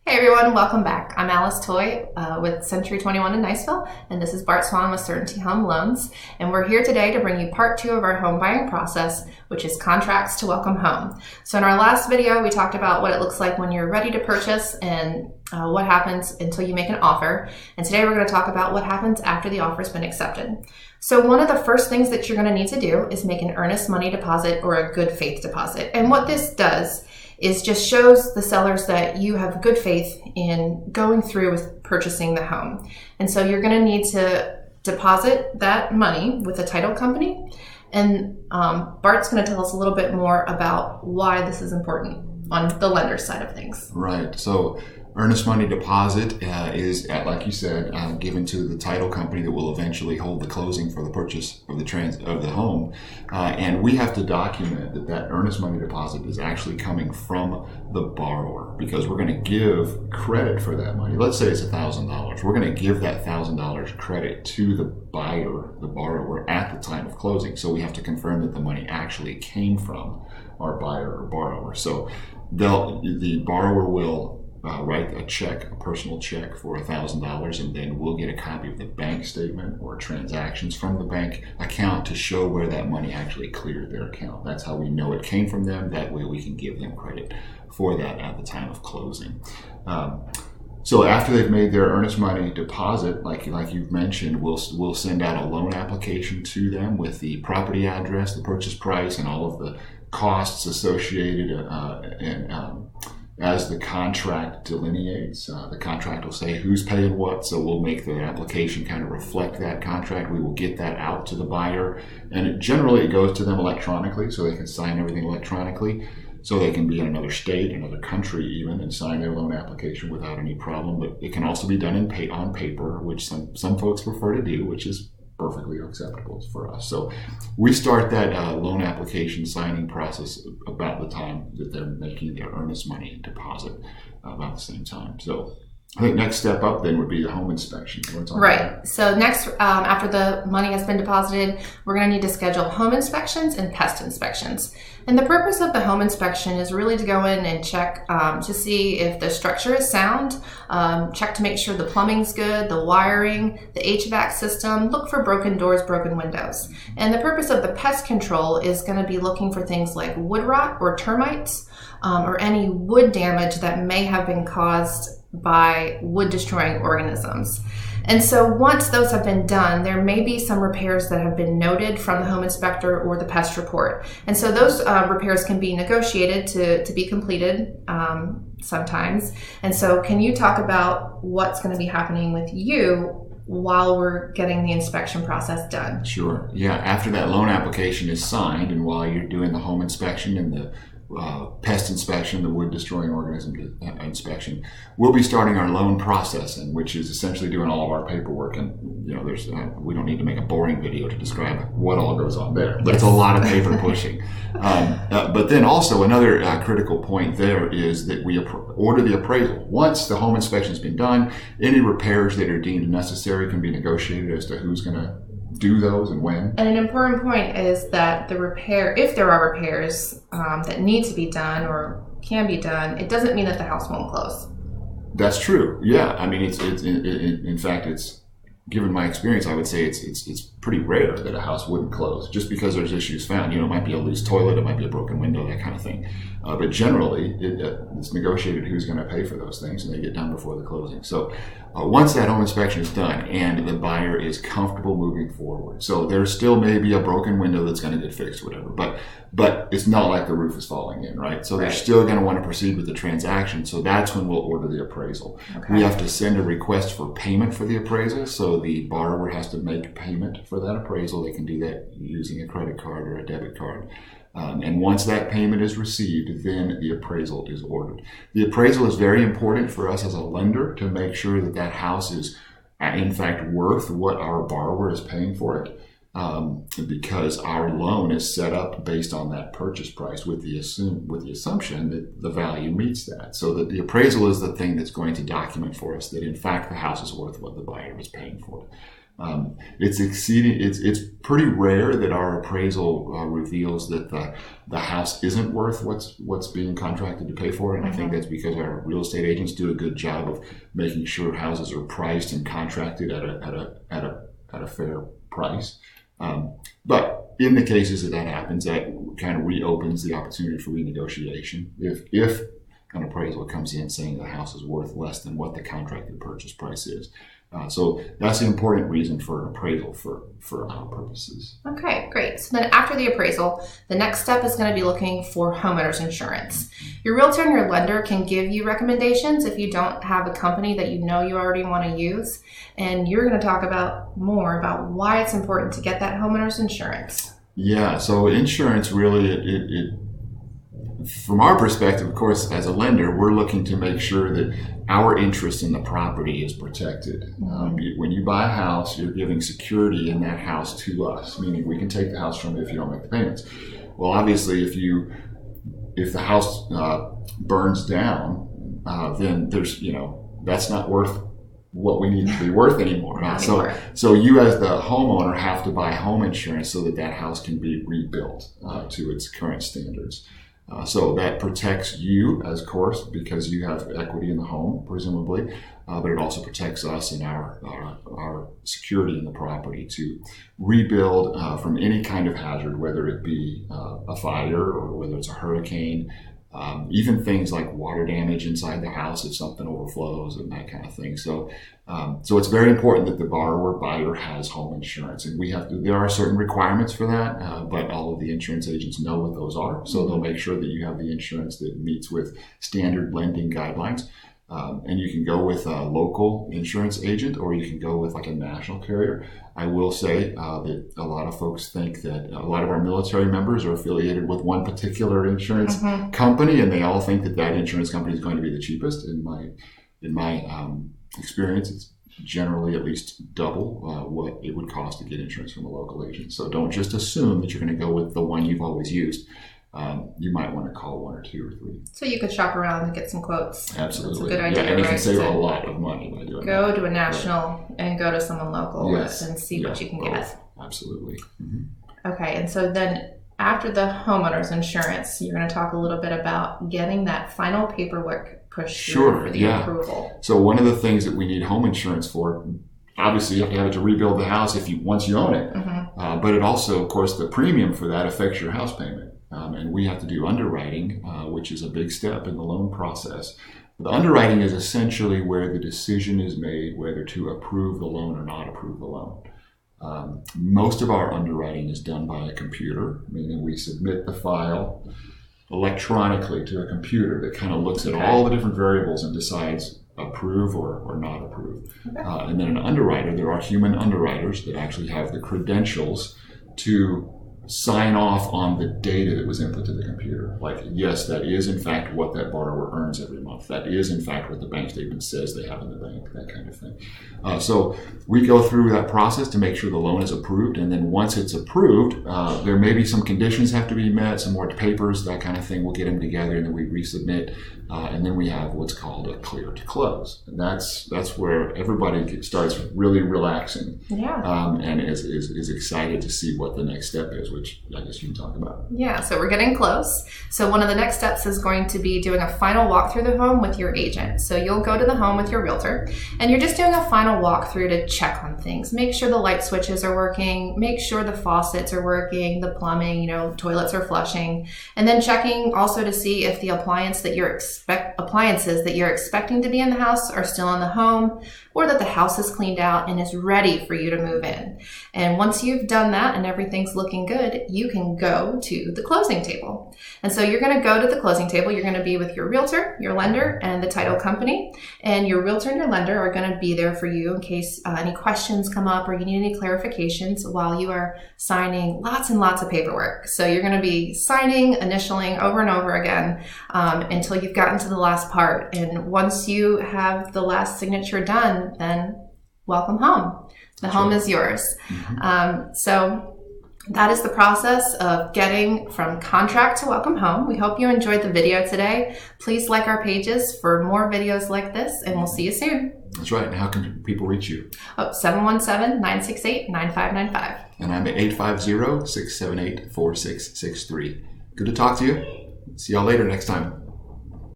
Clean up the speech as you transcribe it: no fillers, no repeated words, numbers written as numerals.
Hey everyone, welcome back. I'm Alice Toy with Century 21 in Niceville, and this is Bart Swan with Certainty Home Loans. And we're here today to bring you part 2 of our home buying process, which is contracts to welcome home. So in our last video, we talked about what it looks like when you're ready to purchase and what happens until you make an offer. And today we're going to talk about what happens after the offer's been accepted. So one of the first things that you're going to need to do is make an earnest money deposit or a good faith deposit. And what this does is just shows the sellers that you have good faith in going through with purchasing the home. And so you're going to need to deposit that money with a title company. And Bart's going to tell us a little bit more about why this is important on the lender side of things. Right. So earnest money deposit is, like you said, given to the title company that will eventually hold the closing for the purchase of the home, and we have to document that earnest money deposit is actually coming from the borrower, because we're going to give credit for that money. Let's say it's $1,000. We're going to give that $1,000 credit to the borrower at the time of closing. So we have to confirm that the money actually came from our buyer or borrower. So the borrower will write a personal check for $1,000, and then we'll get a copy of the bank statement or transactions from the bank account to show where that money actually cleared their account. That's how we know it came from them. That way we can give them credit for that at the time of closing. So after they've made their earnest money deposit, like you've mentioned, we'll send out a loan application to them with the property address, the purchase price, and all of the costs associated as the contract delineates. The contract will say who's paying what, so we'll make the application kind of reflect that contract. We will get that out to the buyer, and generally it goes to them electronically, so they can sign everything electronically, so they can be in another state, another country even, and sign their loan application without any problem. But it can also be done on paper, which some folks prefer to do, which is perfectly acceptable for us. So we start that loan application signing process about the time that they're making their earnest money deposit, about the same time. So I think next step up then would be the home inspection. Right. So next, after the money has been deposited, we're going to need to schedule home inspections and pest inspections. And the purpose of the home inspection is really to go in and check to see if the structure is sound, check to make sure the plumbing's good, the wiring, the HVAC system, look for broken doors, broken windows. And the purpose of the pest control is going to be looking for things like wood rot or termites, or any wood damage that may have been caused by wood destroying organisms. And so once those have been done, there may be some repairs that have been noted from the home inspector or the pest report. And so those repairs can be negotiated to be completed sometimes. And so can you talk about what's going to be happening with you while we're getting the inspection process done? Sure. Yeah. After that loan application is signed, and while you're doing the home inspection and the pest inspection, the wood destroying organism inspection, we'll be starting our loan processing, which is essentially doing all of our paperwork. And there's we don't need to make a boring video to describe what all goes on there, but it's a lot of paper pushing. But then also another critical point there is that we order the appraisal. Once the home inspection has been done, any repairs that are deemed necessary can be negotiated as to who's going to do those and when. And an important point is that if there are repairs that need to be done or can be done, it doesn't mean that the house won't close. That's true. Yeah, I mean, in fact, given my experience, I would say it's pretty rare that a house wouldn't close just because there's issues found. It might be a loose toilet, it might be a broken window, that kind of thing. But generally, it's negotiated who's going to pay for those things, and they get done before the closing. So once that home inspection is done and the buyer is comfortable moving forward, so there still may be a broken window that's going to get fixed, whatever, but it's not like the roof is falling in, right? So they're still going to want to proceed with the transaction. So that's when we'll order the appraisal. Okay. We have to send a request for payment for the appraisal. So the borrower has to make payment for that appraisal. They can do that using a credit card or a debit card. And once that payment is received, then the appraisal is ordered. The appraisal is very important for us as a lender to make sure that that house is, in fact, worth what our borrower is paying for it, because our loan is set up based on that purchase price with the assumption that the value meets that. So that the appraisal is the thing that's going to document for us that, in fact, the house is worth what the buyer is paying for it. It's pretty rare that our appraisal reveals that the house isn't worth what's being contracted to pay for it. And I think that's because our real estate agents do a good job of making sure houses are priced and contracted at a fair price. But in the cases that happens, that kind of reopens the opportunity for renegotiation. If an appraisal comes in saying the house is worth less than what the contracted purchase price is. So that's an important reason for an appraisal for our purposes. Okay, great. So then after the appraisal, the next step is going to be looking for homeowners insurance. Your realtor and your lender can give you recommendations if you don't have a company that you know you already want to use. And you're going to talk more about why it's important to get that homeowners insurance. Yeah, so insurance really, it from our perspective, of course, as a lender, we're looking to make sure that our interest in the property is protected. When you buy a house, you're giving security in that house to us, meaning we can take the house from you if you don't make the payments. Well, obviously, if the house burns down, then there's that's not worth what we need to be worth anymore. So you as the homeowner have to buy home insurance so that house can be rebuilt to its current standards. So that protects you, as course, because you have equity in the home, presumably, but it also protects us and our security in the property to rebuild from any kind of hazard, whether it be a fire or whether it's a hurricane, even things like water damage inside the house if something overflows and that kind of thing. So it's very important that the buyer has home insurance, and there are certain requirements for that, but all of the insurance agents know what those are, so they'll make sure that you have the insurance that meets with standard lending guidelines. And you can go with a local insurance agent, or you can go with like a national carrier. I will say that a lot of folks think that a lot of our military members are affiliated with one particular insurance company, and they all think that insurance company is going to be the cheapest. In my experience, it's generally at least double what it would cost to get insurance from a local agent. So don't just assume that you're going to go with the one you've always used. You might want to call one or two or three. So you could shop around and get some quotes. Absolutely. That's a good idea. Yeah, and you can save a lot of money by doing that. Go to a national and go to someone local and see what you can get. Absolutely. Okay, and so then after the homeowner's insurance, you're going to talk a little bit about getting that final paperwork pushed through for the approval. So one of the things that we need home insurance for, obviously you have to have it to rebuild the house once you own it, but it also, of course, the premium for that affects your house payment. And we have to do underwriting, which is a big step in the loan process. The underwriting is essentially where the decision is made whether to approve the loan or not approve the loan. Most of our underwriting is done by a computer, meaning we submit the file electronically to a computer that kind of looks at all the different variables and decides approve or not approve. And then an underwriter, there are human underwriters that actually have the credentials to sign off on the data that was input to the computer. Like, yes, that is in fact what that borrower earns every month. That is in fact what the bank statement says they have in the bank, that kind of thing. So we go through that process to make sure the loan is approved. And then once it's approved, there may be some conditions have to be met, some more papers, that kind of thing. We'll get them together and then we resubmit. And then we have what's called a clear to close. And that's where everybody starts really relaxing and is excited to see what the next step is, which I guess you can talk about. Yeah, so we're getting close. So one of the next steps is going to be doing a final walk through the home with your agent. So you'll go to the home with your realtor, and you're just doing a final walkthrough to check on things. Make sure the light switches are working, make sure the faucets are working, the plumbing, toilets are flushing, and then checking also to see if the appliances that you're expecting to be in the house are still in the home, or that the house is cleaned out and is ready for you to move in. And once you've done that and everything's looking good, you can go to the closing table. And so you're going to go to the closing table. You're going to be with your realtor, your lender, and the title company. And your realtor and your lender are going to be there for you in case any questions come up or you need any clarifications while you are signing lots and lots of paperwork. So you're going to be signing, initialing over and over again until you've gotten to the last part. And once you have the last signature done, then welcome home. The home is yours. So That is the process of getting from contract to welcome home. We hope you enjoyed the video today. Please like our pages for more videos like this, and we'll see you soon. That's right. And how can people reach you? 717-968-9595. And I'm at 850-678-4663. Good to talk to you. See y'all later next time.